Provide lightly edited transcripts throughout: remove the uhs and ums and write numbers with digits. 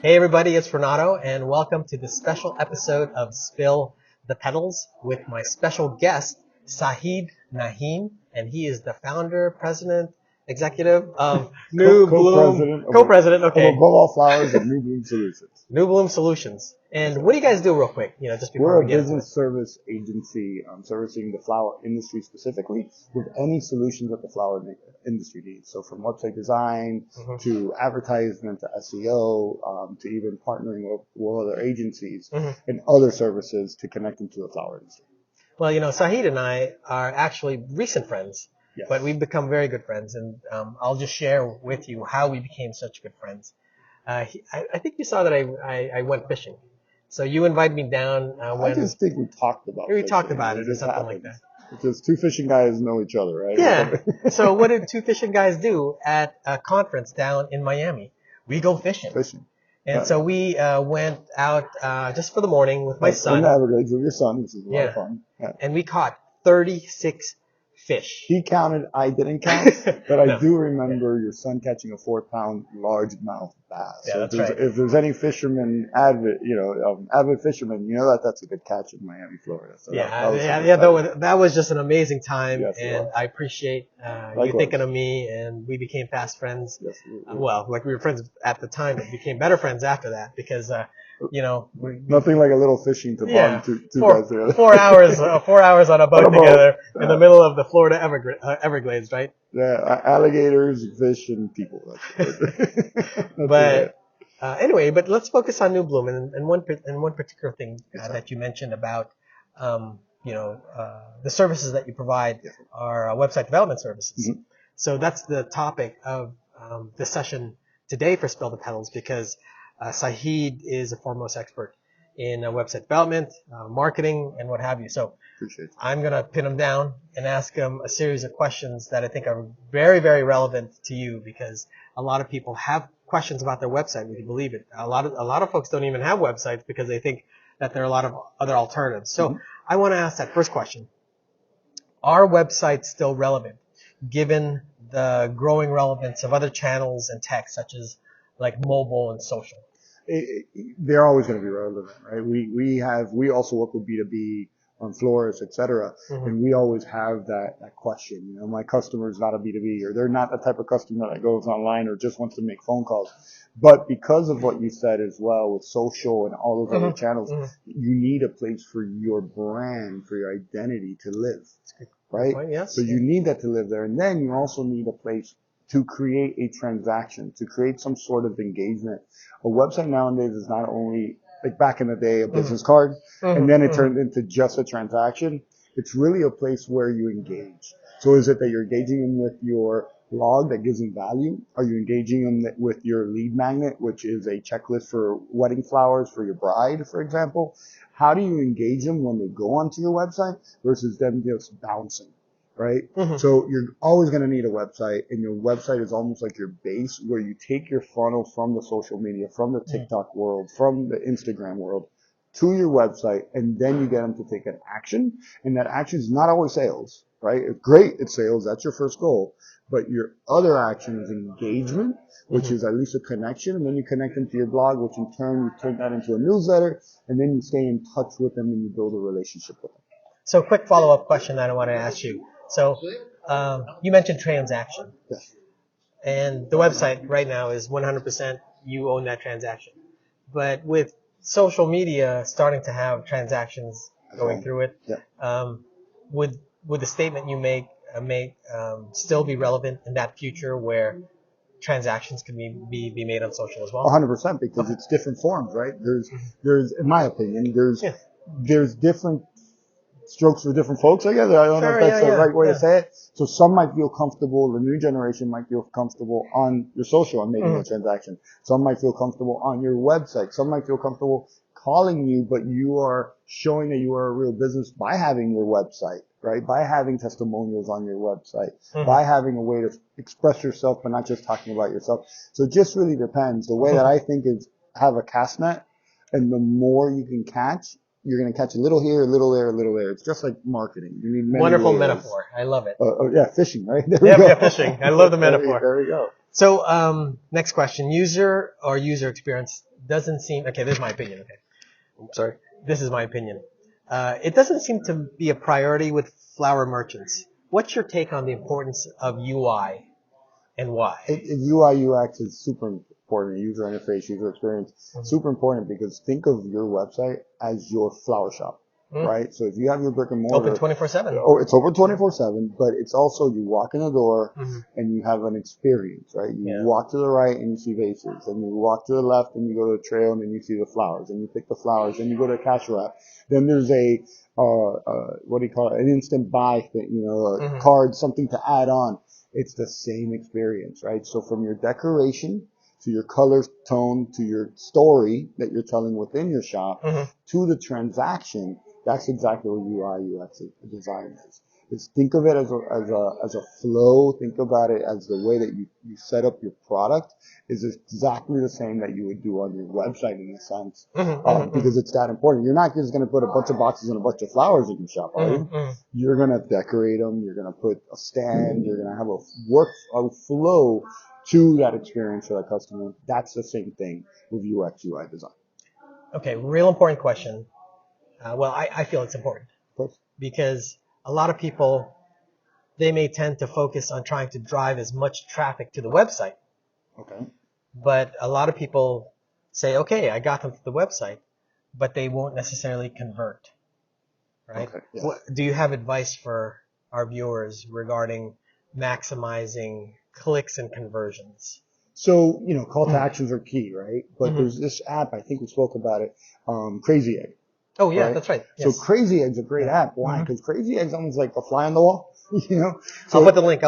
Hey everybody, it's Renato, and welcome to this special episode of Spill the Petals with my special guest, Sahid Nahim, and he is the founder, president, executive of New Bloom, co-president, okay, of Above All Flowers of New Bloom Solutions. New Bloom Solutions. And what do you guys do real quick, just before We're we a get into it? business service agency servicing the flower industry specifically with any solutions that the flower industry needs. So from website design to advertisement to SEO to even partnering with other agencies and other services to connect them to the flower industry. Well, Sahid and I are actually recent friends, Yes. but we've become very good friends, and I'll just share with you how we became such good friends. I think you saw that I went fishing. So you invited me down when I just think we talked about it. We talked about it or something like that. Because two fishing guys know each other, right? Yeah. So what did two fishing guys do at a conference down in Miami? We go fishing. And so we went out just for the morning with my son. In the Everglades with your son, which is a lot of fun. Yeah. And we caught 36 fish. He counted, I didn't count, but I do remember your son catching a 4-pound largemouth bass. Yeah, so that's right. If there's any fisherman, avid fisherman, you know that's a good catch in Miami, Florida. So that was just an amazing time, yes, and I appreciate you thinking of me, and we became fast friends. Yes, well, like we were friends at the time, but became better friends after that because, nothing like a little fishing to bond two guys together. 4 hours, 4 hours on a boat together in the middle of the Florida Everglades, right? Yeah, alligators, fish, and people. Anyway, but let's focus on New Bloom and one particular thing that you mentioned about, the services that you provide are website development services. Mm-hmm. So that's the topic of this session today for Spill the Petals because Sahid is a foremost expert in website development, marketing, and what have you. So I'm going to pin him down and ask him a series of questions that I think are very, very relevant to you because a lot of people have questions about their website. Would you believe it? A lot of folks don't even have websites because they think that there are a lot of other alternatives. So I want to ask that first question. Are websites still relevant given the growing relevance of other channels and tech such as like mobile and social? They're always going to be relevant, right? We also work with B2B on florists, et cetera, and we always have that question. My customer is not a B2B, or they're not the type of customer that goes online or just wants to make phone calls. But because of what you said as well with social and all those other channels, you need a place for your brand, for your identity to live, right? Yes. So you need that to live there, and then you also need a place to create a transaction, to create some sort of engagement. A website nowadays is not only, like back in the day, a business card, and then it turned into just a transaction. It's really a place where you engage. So is it that you're engaging them with your blog that gives them value? Are you engaging them with your lead magnet, which is a checklist for wedding flowers for your bride, for example? How do you engage them when they go onto your website versus them just bouncing? Right? So you're always going to need a website, and your website is almost like your base where you take your funnel from the social media, from the TikTok world, from the Instagram world to your website, and then you get them to take an action. And that action is not always sales, right? It's great at sales. That's your first goal. But your other action is engagement, which is at least a connection. And then you connect them to your blog, which in turn you turn that into a newsletter, and then you stay in touch with them and you build a relationship with them. So quick follow-up question that I want to ask you. So you mentioned transaction. Yes. And the website right now is 100% you own that transaction. But with social media starting to have transactions going through it, would the statement you make still be relevant in that future where transactions can be made on social as well? 100%, because it's different forms, right? There's in my opinion, there's different strokes for different folks, I guess. I don't know if that's the right way to say it. So some might feel comfortable, the new generation might feel comfortable on your social and making a transaction. Some might feel comfortable on your website. Some might feel comfortable calling you, but you are showing that you are a real business by having your website, right? By having testimonials on your website, by having a way to express yourself, but not just talking about yourself. So it just really depends. The way that I think is have a cast net, and the more you can catch, you're going to catch a little here, a little there, a little there. It's just like marketing. You need many Wonderful layers. Metaphor. I love it. Fishing, right? There we go. Yeah, fishing. I love the metaphor. There we go. So, next question. User experience doesn't seem, okay, this is my opinion, okay. I'm sorry. This is my opinion. It doesn't seem to be a priority with flower merchants. What's your take on the importance of UI and why? UI UX is super important. User interface, user experience, super important because think of your website as your flower shop, right? So if you have your brick and mortar, Open 24/7. Oh, it's open 24/7, but it's also you walk in the door and you have an experience, right? You walk to the right and you see vases, and you walk to the left and you go to the trail and then you see the flowers, and you pick the flowers, and you go to a cash wrap. Then there's a what do you call it? An instant buy thing, a card, something to add on. It's the same experience, right? So from your decoration to your color tone to your story that you're telling within your shop to the transaction, that's exactly what UI UX design is. Think of it as a flow. Think about it as the way that you set up your product is exactly the same that you would do on your website in a sense, because it's that important. You're not just going to put a bunch of boxes and a bunch of flowers in your shop, are you? You're going to decorate them. You're going to put a stand. You're going to have a flow to that experience for that customer. That's the same thing with UX UI design. Okay, real important question. Well, I feel it's important because a lot of people, they may tend to focus on trying to drive as much traffic to the website. Okay. But a lot of people say, okay, I got them to the website, but they won't necessarily convert, right? Okay, yeah. Do you have advice for our viewers regarding maximizing clicks and conversions? So, call to actions are key, right? But there's this app, I think we spoke about it, Crazy Egg. Oh, yeah, right? That's right. Yes. So Crazy Egg's a great app. Why? Because Crazy Egg's almost like a fly on the wall, So, I'll put the link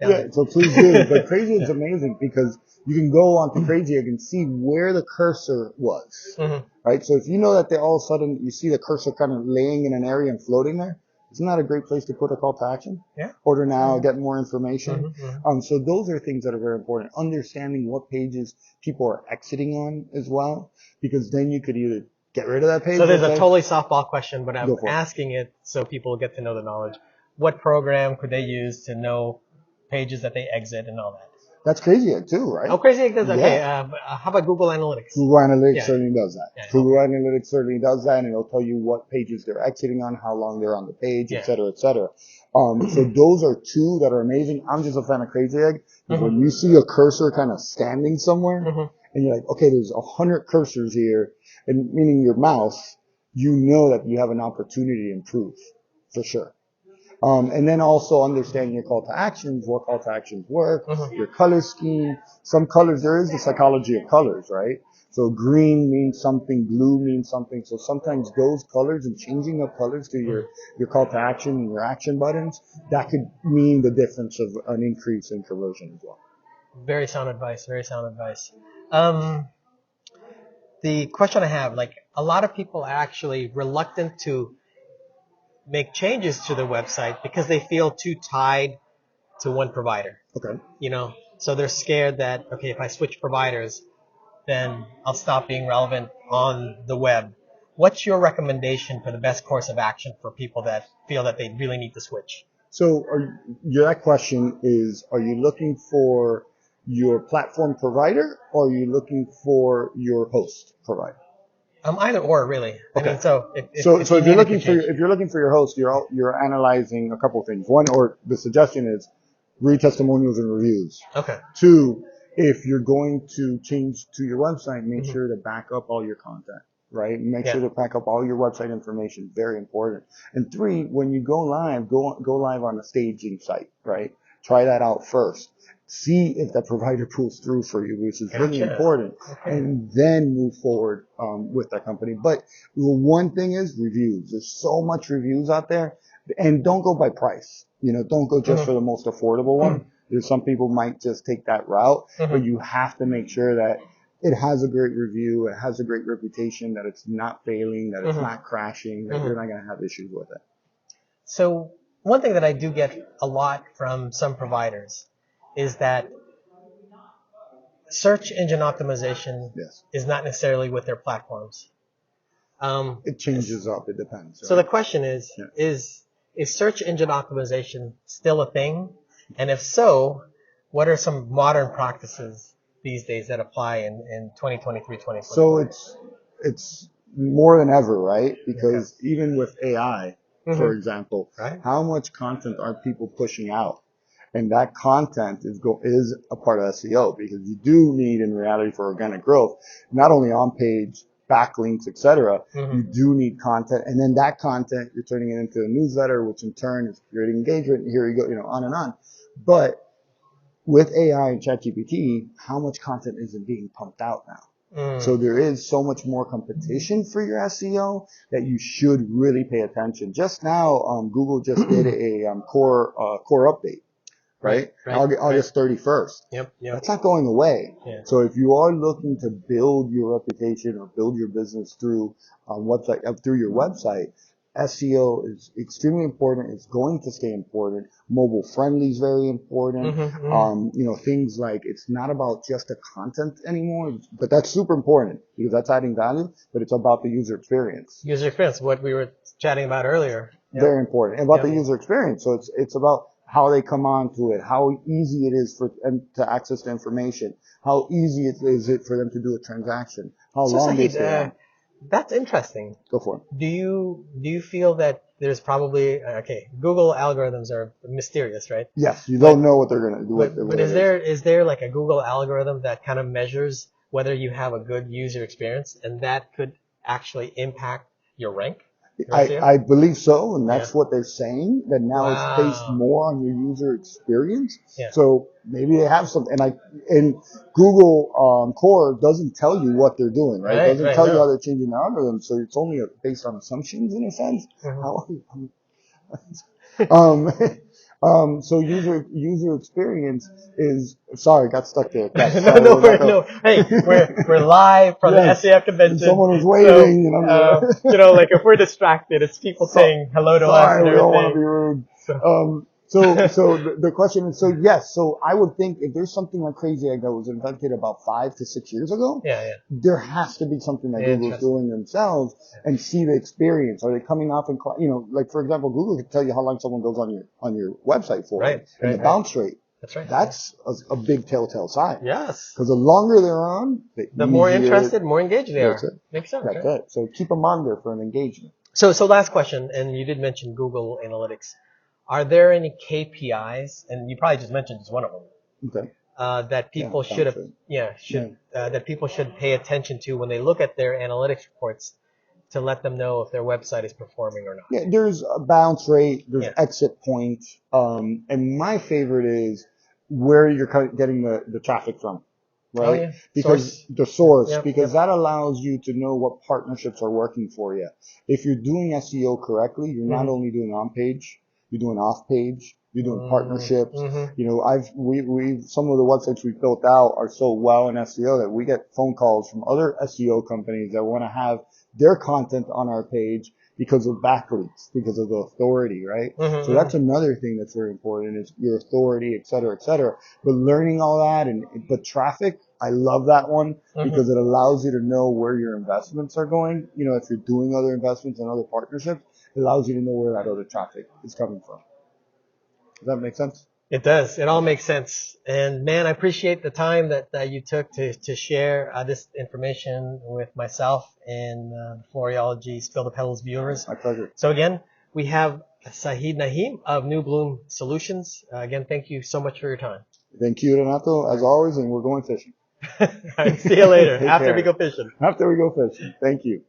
down there. So please do. But Crazy Egg's amazing because you can go onto Crazy Egg and see where the cursor was, right? So if you know that all of a sudden you see the cursor kind of laying in an area and floating there, isn't that a great place to put a call to action? Yeah. Order now, get more information. So those are things that are very important. Understanding what pages people are exiting on as well, because then you could either get rid of that page. So there's a totally softball question, but I'm asking it so people get to know the knowledge. What program could they use to know pages that they exit and all that? That's Crazy Egg too, right? Oh, Crazy Egg does that. Okay. How about Google Analytics? Google Analytics certainly does that. Google Analytics certainly does that, and it'll tell you what pages they're exiting on, how long they're on the page, et cetera, et cetera. So those are two that are amazing. I'm just a fan of Crazy Egg. When you see a cursor kind of standing somewhere, and you're like, okay, there's 100 cursors here, and meaning your mouse, you know that you have an opportunity to improve, for sure. And then also understanding your call to actions, what call to actions work, your color scheme. Some colors, there is the psychology of colors, right? So green means something, blue means something. So sometimes those colors and changing of colors to your call to action and your action buttons, that could mean the difference of an increase in conversion as well. Very sound advice. Very sound advice. The question I have, a lot of people are actually reluctant to make changes to the website because they feel too tied to one provider. Okay. So they're scared that, okay, if I switch providers, then I'll stop being relevant on the web. What's your recommendation for the best course of action for people that feel that they really need to switch? So that question is, are you looking for your platform provider or are you looking for your host provider? Either or, really. Okay. I mean, so if you're looking for your host, you're analyzing a couple of things. One, or the suggestion is read testimonials and reviews. Okay. Two, if you're going to change to your website, make sure to back up all your content, right? Make sure to back up all your website information. Very important. And three, when you go live, go live on a staging site, right? Try that out first. See if that provider pulls through for you, which is really important, and then move forward with that company. But the one thing is reviews. There's so much reviews out there, and don't go by price. Don't go just for the most affordable one. There's some people might just take that route, but you have to make sure that it has a great review, it has a great reputation, that it's not failing, that it's not crashing, that you're not going to have issues with it. So one thing that I do get a lot from some providers is that search engine optimization is not necessarily with their platforms. It changes up. It depends. Right? So the question is search engine optimization still a thing? And if so, what are some modern practices these days that apply in 2023, 2024? So it's more than ever, right? Because even with AI, for example, Right. how much content are people pushing out? And that content is a part of SEO, because you do need, in reality, for organic growth, not only on page, backlinks, etc. You do need content, and then that content you're turning it into a newsletter, which in turn is creating engagement. Here you go, on and on. But with AI and ChatGPT, how much content isn't being pumped out now? So there is so much more competition for your SEO that you should really pay attention. Just now, Google just did a core update. Right? August 31st. Yep. That's not going away. Yeah. So if you are looking to build your reputation or build your business through through your website, SEO is extremely important. It's going to stay important. Mobile friendly is very important. Things like, it's not about just the content anymore, but that's super important because that's adding value, but it's about the user experience. User experience, what we were chatting about earlier. Very important. And about the user experience. So it's about how they come onto it, how easy it is for them to access the information, how easy is it for them to do a transaction, how long they stay on. That's interesting. Go for it. Do you feel that there's probably Google algorithms are mysterious, right? Yes, you don't know what they're gonna do. But is there like a Google algorithm that kind of measures whether you have a good user experience, and that could actually impact your rank? I believe so, and that's what they're saying, that now it's based more on your user experience. Yeah. So maybe they have something, and Google Core doesn't tell you what they're doing, right? It doesn't tell you how they're changing their algorithm, so it's only based on assumptions in a sense. So user experience is, sorry, got stuck there. No. Hey, we're live from the SEO convention. Someone was waiting, like if we're distracted, it's people saying hello to us and we everything. don't want to be rude. So the question is, so I would think if there's something like crazy like that was invented about 5 to 6 years ago, there has to be something that Google's doing themselves and see the experience. Are they coming off and, like for example, Google can tell you how long someone goes on your website for, and the bounce rate. That's right. That's a big telltale sign. Yes. Because the longer they're on, the more interested, more engaged they are. That's it. Makes sense. That's it. So keep them on there for an engagement. So last question, and you did mention Google Analytics. Are there any KPIs, and you probably just mentioned just one of them, that people that people should pay attention to when they look at their analytics reports to let them know if their website is performing or not? Yeah, there's a bounce rate, there's exit point, and my favorite is where you're getting the traffic from, right? Because the source, because that allows you to know what partnerships are working for you. If you're doing SEO correctly, you're not only doing on page, you're doing off page, you're doing partnerships. Some of the websites we've built out are so well in SEO that we get phone calls from other SEO companies that want to have their content on our page because of backlinks, because of the authority, right? So that's another thing that's very important, is your authority, et cetera, et cetera. But learning all that, but traffic, I love that one because it allows you to know where your investments are going. If you're doing other investments and other partnerships, it allows you to know where that other traffic is coming from. Does that make sense? It does. It all makes sense. And man, I appreciate the time that you took to share this information with myself and Floriology Spill the Petals viewers. My pleasure. So again, we have Sahid Nahim of New Bloom Solutions. Again, thank you so much for your time. Thank you, Renato, as always, and we're going fishing. All right, see you later. After we go fishing. Thank you.